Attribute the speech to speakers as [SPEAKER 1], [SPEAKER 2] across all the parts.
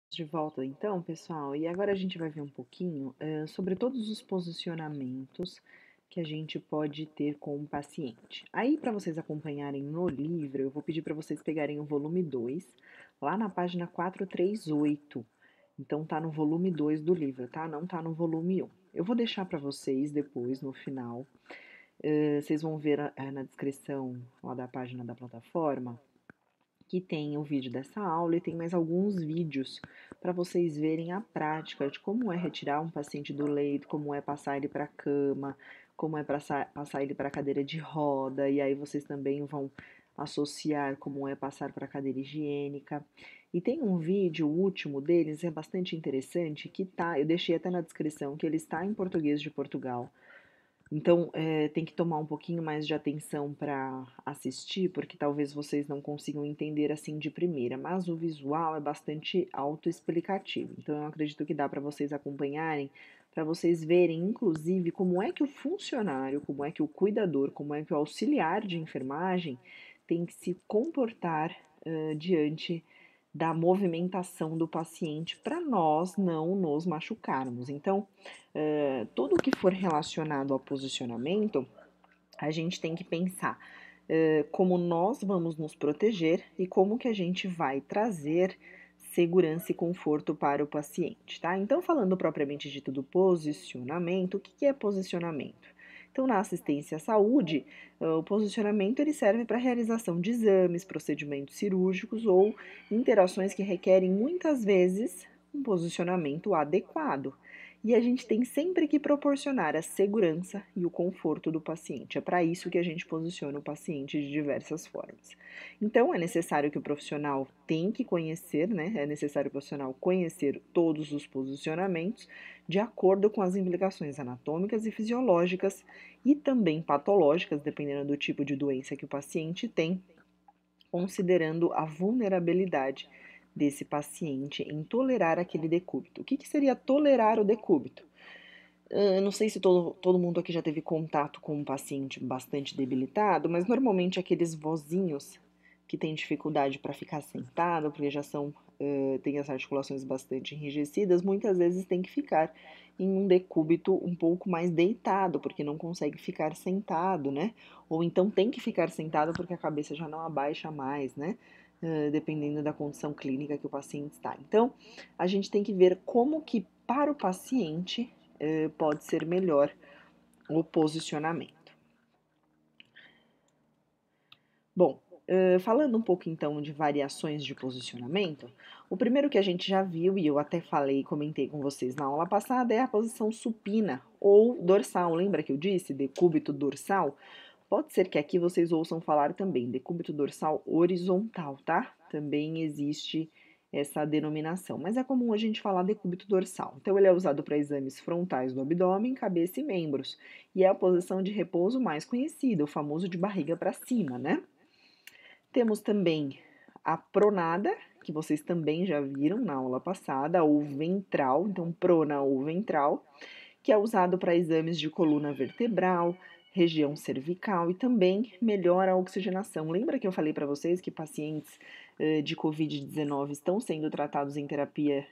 [SPEAKER 1] De volta então, pessoal, e agora a gente vai ver um pouquinho sobre todos os posicionamentos que a gente pode ter com o paciente. Aí, para vocês acompanharem no livro, eu vou pedir para vocês pegarem o volume 2, lá na página 438. Então, tá no volume 2 do livro, tá? Não tá no volume um. Eu vou deixar para vocês depois, no final, vocês vão ver na descrição lá da página da plataforma que tem o vídeo dessa aula e tem mais alguns vídeos para vocês verem a prática de como é retirar um paciente do leito, como é passar ele para a cama, como é passar ele para a cadeira de roda, e aí vocês também vão associar como é passar para a cadeira higiênica. E tem um vídeo, o último deles, é bastante interessante, que tá, eu deixei até na descrição, que ele está em português de Portugal. Então, tem que tomar um pouquinho mais de atenção para assistir, porque talvez vocês não consigam entender assim de primeira, mas o visual é bastante autoexplicativo. Então, eu acredito que dá para vocês acompanharem, para vocês verem, inclusive, como é que o funcionário, como é que o cuidador, como é que o auxiliar de enfermagem tem que se comportar diante da movimentação do paciente para nós não nos machucarmos. Então, tudo que for relacionado ao posicionamento, a gente tem que pensar como nós vamos nos proteger e como que a gente vai trazer segurança e conforto para o paciente, tá? Então, falando propriamente dito do posicionamento, o que é posicionamento? Então, na assistência à saúde, o posicionamento ele serve para a realização de exames, procedimentos cirúrgicos ou interações que requerem muitas vezes um posicionamento adequado. E a gente tem sempre que proporcionar a segurança e o conforto do paciente. É para isso que a gente posiciona o paciente de diversas formas. Então, é necessário que o profissional tem que conhecer, né? É necessário o profissional conhecer todos os posicionamentos de acordo com as implicações anatômicas e fisiológicas e também patológicas, dependendo do tipo de doença que o paciente tem, considerando a vulnerabilidade desse paciente em tolerar aquele decúbito. O que seria tolerar o decúbito? Não sei se todo mundo aqui já teve contato com um paciente bastante debilitado, mas normalmente aqueles vozinhos que têm dificuldade para ficar sentado, porque já têm as articulações bastante enrijecidas, muitas vezes tem que ficar em um decúbito um pouco mais deitado, porque não consegue ficar sentado, né? Ou então tem que ficar sentado porque a cabeça já não abaixa mais, né? Dependendo da condição clínica que o paciente está. Então, a gente tem que ver como que para o paciente pode ser melhor o posicionamento. Bom, falando um pouco então de variações de posicionamento, o primeiro que a gente já viu, e eu até falei, comentei com vocês na aula passada, é a posição supina ou dorsal. Lembra que eu disse decúbito dorsal? Pode ser que aqui vocês ouçam falar também decúbito dorsal horizontal, tá? Também existe essa denominação, mas é comum a gente falar decúbito dorsal. Então, ele é usado para exames frontais do abdômen, cabeça e membros, e é a posição de repouso mais conhecida, o famoso de barriga para cima, né? Temos também a pronada, que vocês também já viram na aula passada, ou ventral, então prona ou ventral, que é usado para exames de coluna vertebral, região cervical e também melhora a oxigenação. Lembra que eu falei para vocês que pacientes de Covid-19 estão sendo tratados em terapia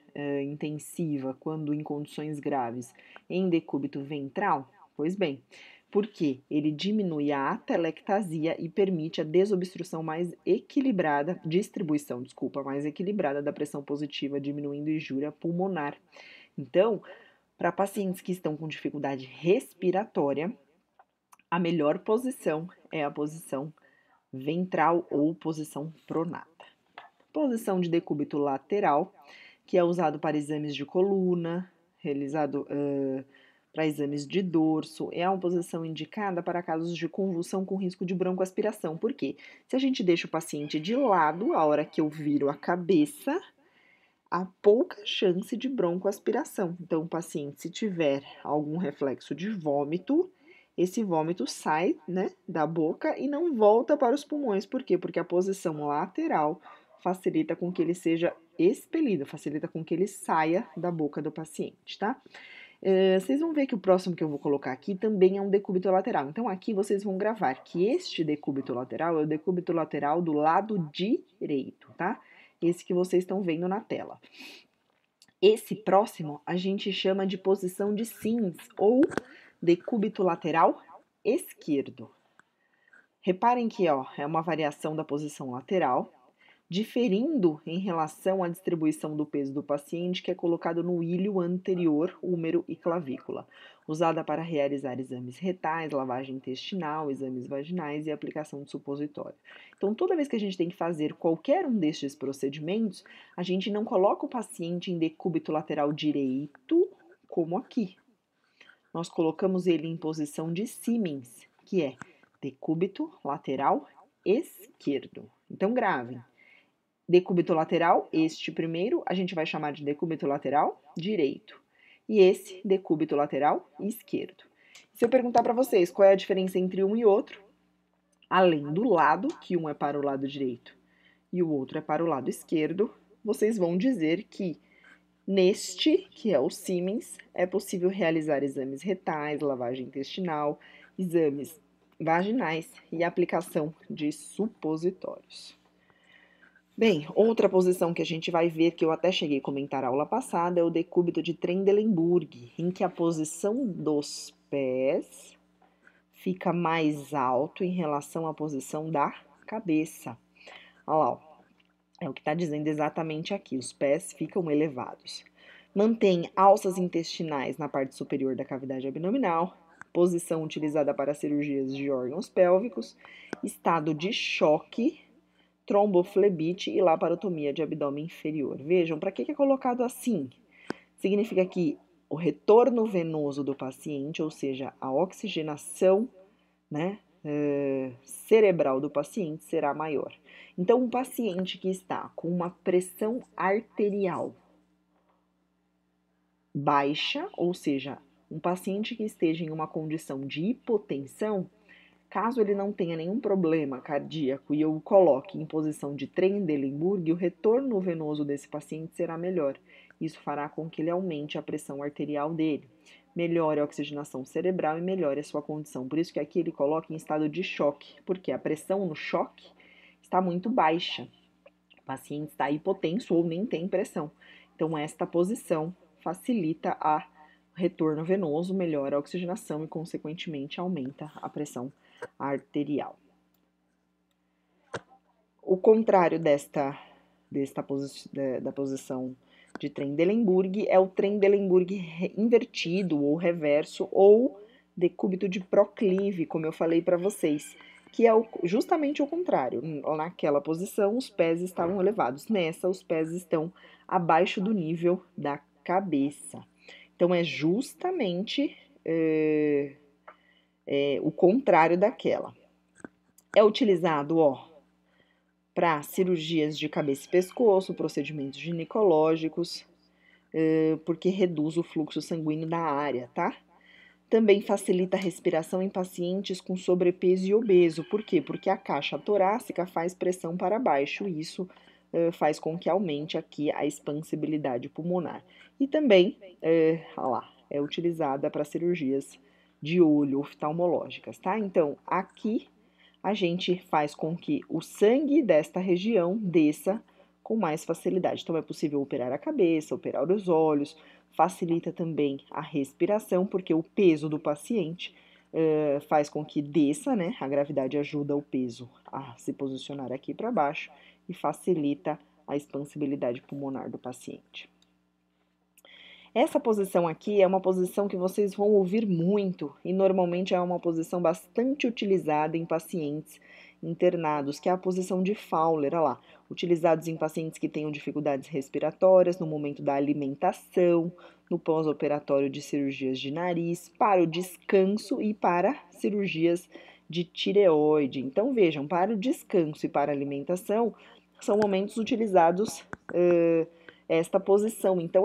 [SPEAKER 1] intensiva quando em condições graves em decúbito ventral? Pois bem, porque ele diminui a atelectasia e permite a desobstrução mais equilibrada, distribuição, desculpa, mais equilibrada da pressão positiva, diminuindo injúria pulmonar. Então, para pacientes que estão com dificuldade respiratória, a melhor posição é a posição ventral ou posição pronata. Posição de decúbito lateral, que é usado para exames de coluna, realizado para exames de dorso, é uma posição indicada para casos de convulsão com risco de broncoaspiração. Por quê? Se a gente deixa o paciente de lado, a hora que eu viro a cabeça, há pouca chance de broncoaspiração. Então, o paciente, se tiver algum reflexo de vômito, esse vômito sai, né, da boca e não volta para os pulmões. Por quê? Porque a posição lateral facilita com que ele seja expelido, facilita com que ele saia da boca do paciente, tá? Vocês vão ver que o próximo que eu vou colocar aqui também é um decúbito lateral. Então, aqui vocês vão gravar que este decúbito lateral é o decúbito lateral do lado direito, tá? Esse que vocês estão vendo na tela. Esse próximo a gente chama de posição de Sims ou decúbito lateral esquerdo. Reparem que é uma variação da posição lateral, diferindo em relação à distribuição do peso do paciente, que é colocado no ilho anterior, húmero e clavícula, usada para realizar exames retais, lavagem intestinal, exames vaginais e aplicação de supositório. Então, toda vez que a gente tem que fazer qualquer um destes procedimentos, a gente não coloca o paciente em decúbito lateral direito, como aqui. Nós colocamos ele em posição de Siemens, que é decúbito lateral esquerdo. Então, gravem. Decúbito lateral, este primeiro, a gente vai chamar de decúbito lateral direito. E esse, decúbito lateral esquerdo. Se eu perguntar para vocês qual é a diferença entre um e outro, além do lado, que um é para o lado direito e o outro é para o lado esquerdo, vocês vão dizer que neste, que é o Siemens, é possível realizar exames retais, lavagem intestinal, exames vaginais e aplicação de supositórios. Bem, outra posição que a gente vai ver, que eu até cheguei a comentar na aula passada, é o decúbito de Trendelenburg, em que a posição dos pés fica mais alto em relação à posição da cabeça. Olha lá, ó. É o que está dizendo exatamente aqui, os pés ficam elevados. Mantém alças intestinais na parte superior da cavidade abdominal, posição utilizada para cirurgias de órgãos pélvicos, estado de choque, tromboflebite e laparotomia de abdômen inferior. Vejam, para que é colocado assim? Significa que o retorno venoso do paciente, ou seja, a oxigenação, né, cerebral do paciente será maior. Então, um paciente que está com uma pressão arterial baixa, ou seja, um paciente que esteja em uma condição de hipotensão, caso ele não tenha nenhum problema cardíaco e eu o coloque em posição de Trendelenburg, o retorno venoso desse paciente será melhor. Isso fará com que ele aumente a pressão arterial dele, melhore a oxigenação cerebral e melhore a sua condição. Por isso que aqui ele coloca em estado de choque, porque a pressão no choque está muito baixa. O paciente está hipotenso ou nem tem pressão. Então, esta posição facilita o retorno venoso, melhora a oxigenação e, consequentemente, aumenta a pressão arterial. O contrário da posição de Trendelenburg é o Trendelenburg invertido ou reverso ou decúbito de proclive, como eu falei para vocês, que é justamente o contrário. Naquela posição, os pés estavam elevados. Nessa, os pés estão abaixo do nível da cabeça. Então, é justamente o contrário daquela. É utilizado, para cirurgias de cabeça e pescoço, procedimentos ginecológicos, porque reduz o fluxo sanguíneo da área, tá? Também facilita a respiração em pacientes com sobrepeso e obeso. Por quê? Porque a caixa torácica faz pressão para baixo e isso faz com que aumente aqui a expansibilidade pulmonar. E também, é utilizada para cirurgias de olho oftalmológicas, tá? Então, aqui a gente faz com que o sangue desta região desça com mais facilidade. Então, é possível operar a cabeça, operar os olhos, facilita também a respiração, porque o peso do paciente faz com que desça, né? A gravidade ajuda o peso a se posicionar aqui para baixo e facilita a expansibilidade pulmonar do paciente. Essa posição aqui é uma posição que vocês vão ouvir muito e normalmente é uma posição bastante utilizada em pacientes internados, que é a posição de Fowler, olha lá, utilizados em pacientes que tenham dificuldades respiratórias no momento da alimentação, no pós-operatório de cirurgias de nariz, para o descanso e para cirurgias de tireoide. Então vejam, para o descanso e para a alimentação são momentos utilizados esta posição. Então,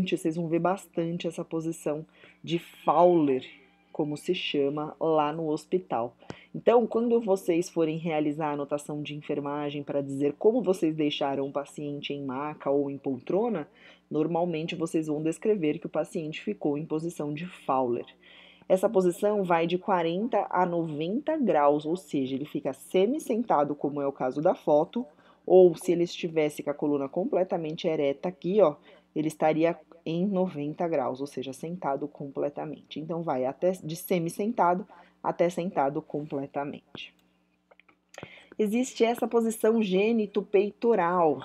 [SPEAKER 1] vocês vão ver bastante essa posição de Fowler, como se chama lá no hospital. Então, quando vocês forem realizar a anotação de enfermagem para dizer como vocês deixaram o paciente em maca ou em poltrona, normalmente vocês vão descrever que o paciente ficou em posição de Fowler. Essa posição vai de 40 a 90 graus, ou seja, ele fica semi-sentado, como é o caso da foto, ou se ele estivesse com a coluna completamente ereta aqui, ele estaria em 90 graus, ou seja, sentado completamente. Então, vai até de semi-sentado até sentado completamente. Existe essa posição gênito-peitoral.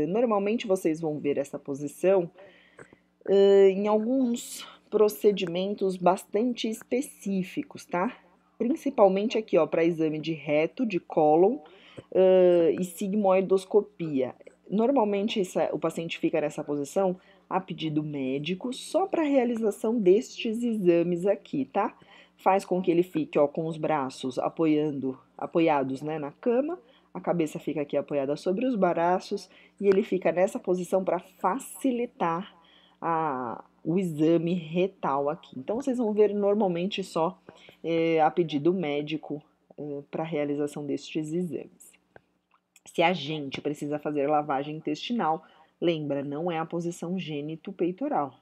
[SPEAKER 1] Normalmente vocês vão ver essa posição em alguns procedimentos bastante específicos, tá? Principalmente aqui, ó, para exame de reto, de cólon e sigmoidoscopia. Normalmente o paciente fica nessa posição a pedido médico só para a realização destes exames aqui, tá? Faz com que ele fique, ó, com os braços apoiados, né, na cama, a cabeça fica aqui apoiada sobre os braços e ele fica nessa posição para facilitar o exame retal aqui. Então, vocês vão ver normalmente só a pedido médico para a realização destes exames. Se a gente precisa fazer lavagem intestinal, lembra, não é a posição gênito-peitoral,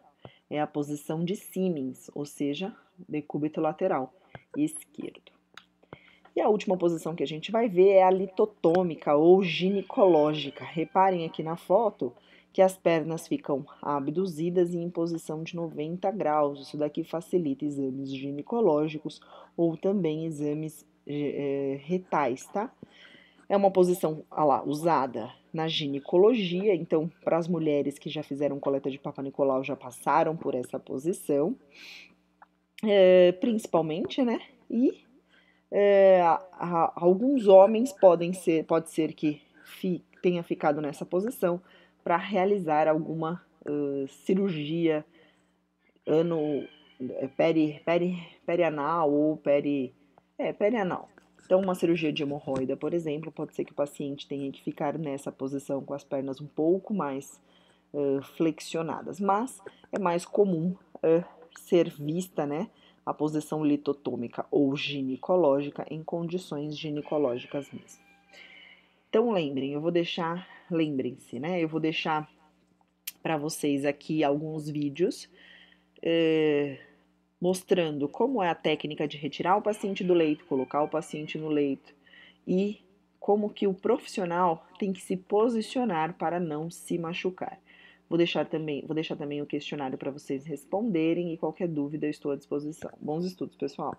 [SPEAKER 1] é a posição de Siemens, ou seja, decúbito lateral esquerdo. E a última posição que a gente vai ver é a litotômica ou ginecológica. Reparem aqui na foto que as pernas ficam abduzidas e em posição de 90 graus. Isso daqui facilita exames ginecológicos ou também exames retais, tá? É uma posição usada na ginecologia, então, para as mulheres que já fizeram coleta de Papa Nicolau já passaram por essa posição, principalmente, né? E alguns homens pode ser que tenha ficado nessa posição para realizar alguma cirurgia perianal ou perianal. Então, uma cirurgia de hemorroida, por exemplo, pode ser que o paciente tenha que ficar nessa posição com as pernas um pouco mais flexionadas, mas é mais comum ser vista, né, a posição litotômica ou ginecológica em condições ginecológicas mesmo. Então, lembrem-se, né, eu vou deixar para vocês aqui alguns vídeos mostrando como é a técnica de retirar o paciente do leito, colocar o paciente no leito e como que o profissional tem que se posicionar para não se machucar. Vou deixar também o questionário para vocês responderem e qualquer dúvida eu estou à disposição. Bons estudos, pessoal!